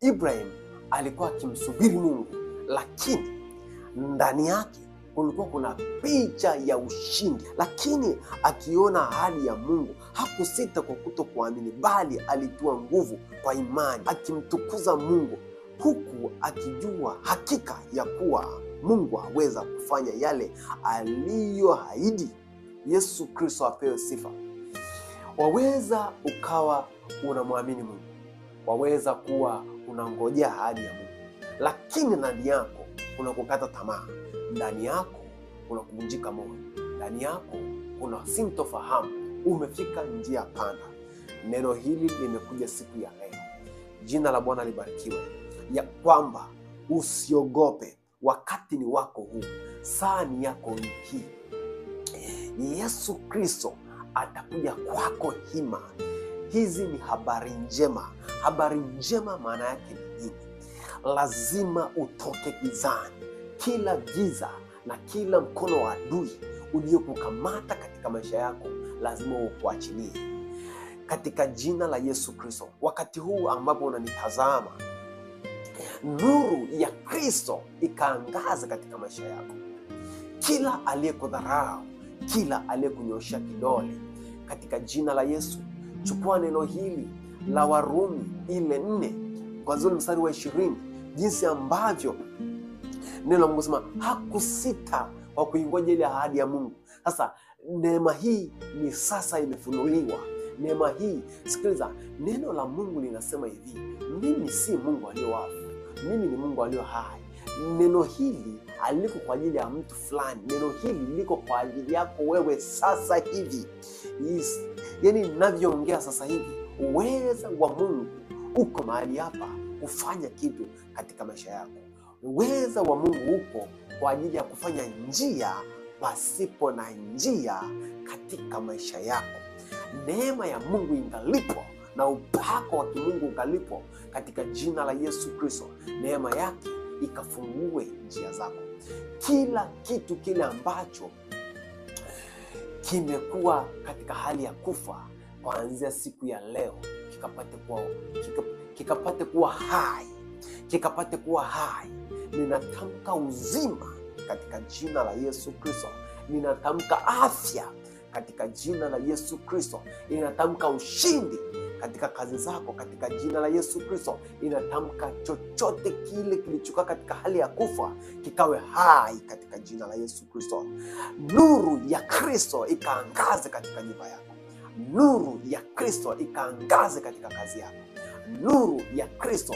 Ibrahim alikuwa akimsubiri Mungu, lakini ndani yake kulikuwa kuna picha ya ushindi. Lakini akiona ahadi ya Mungu hakusita kwa kutokuamini, bali alitua nguvu kwa imani, akimtukuza Mungu, huku akijua hakika ya kuwa Mungu haweza kufanya yale aliyoahidi. Yesu Kristo apewe sifa. Waweza ukawa unamwamini Mungu, waweza kuwa unangojea ahadi ya Mungu, lakini ndani yako kuna kukata tamaa, ndani yako kuna kuvunjika moyo, ndani yako kuna sintofahamu, umefika njia panda. Neno hili limekuja siku ya leo. Jina la Bwana libarikiwe. Ya kwamba usiogope, wakati ni wako huu, saa ni yako hii. Yesu Kristo atakuja kwako hima. Hizi ni habari njema. Habari njema maana yake ni nini? Lazima utoke gizani. Kila giza na kila mkono wa adui uliokukamata katika maisha yako lazima ukuachilie katika jina la Yesu Kristo. Wakati huu ambapo unanitazama, nuru ya Kristo ikaangaza katika maisha yako. Kila aliyekudharau, kila aliyekunyoshia kidole, katika jina la Yesu, chukua neno hili la Warumi 4 kuanzia mstari wa 20, jinsi ambavyo neno la Mungu sema hakusita kwa kuingoja ile ahadi ya Mungu. Sasa neema hii ni sasa imefunuliwa. Neema hii, sikiliza, neno la Mungu linasema hivi: mimi si Mungu aliye wafu, mimi ni Mungu aliye hai. Neno hili haliko kwa ajili ya mtu fulani, neno hili liko kwa ajili yako wewe sasa hivi. Yes. Yani ninavyoongea sasa hivi, uweza wa Mungu uko mahali hapa kufanya kitu katika maisha yako. Uweza wa Mungu uko kwa ajili ya kufanya njia pasipo na njia katika maisha yako. Neema ya Mungu ingalipo na upako wa kimungu ungalipo katika jina la Yesu Kristo. Neema yake ikafungue njia zako. Kila kitu kile ambacho kimekuwa katika hali ya kufa, kuanzia siku ya leo kikapate kuwa hai. Kikapate kuwa hai. Ninatamka uzima katika jina la Yesu Kristo. Ninatamka afya katika jina la Yesu Kristo. Ninatamka ushindi katika kazi zako katika jina la Yesu Kristo. Ninatamka chochote kile kilichokuwa katika hali ya kufa kikawe hai katika jina la Yesu Kristo. Nuru ya Kristo ikaangaze katika nyumba yako. Nuru ya Kristo ikaangaze katika kazi yako. Nuru ya Kristo